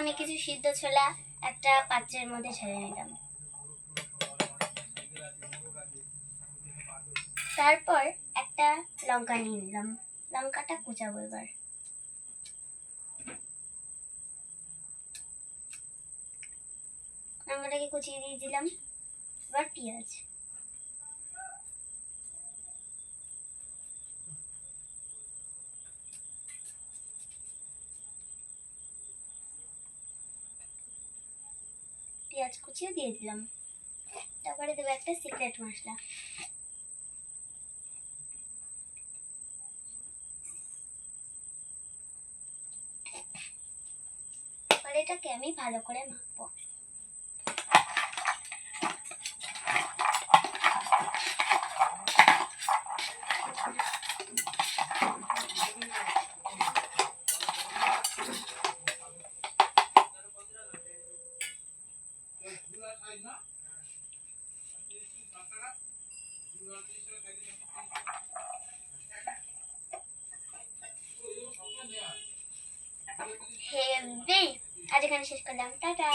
আমি কিছু সিদ্ধ ছোলা একটা পাত্রের মধ্যে ঢেলে নিলাম। তারপর একটা লঙ্কা নিয়ে নিলাম, লঙ্কাটা কুচাবো। এবার লঙ্কাটাকে কুচিয়ে দিয়ে দিলাম। এবার পেঁয়াজ, পেঁয়াজ কুচিয়ে দিয়ে দিলাম। তারপরে দেবো একটা সিক্রেট মশলা, এবার এটাকে আমি ভালো করে মাখবো। হেভি। আজ এখানে শেষ করলাম, টাটা।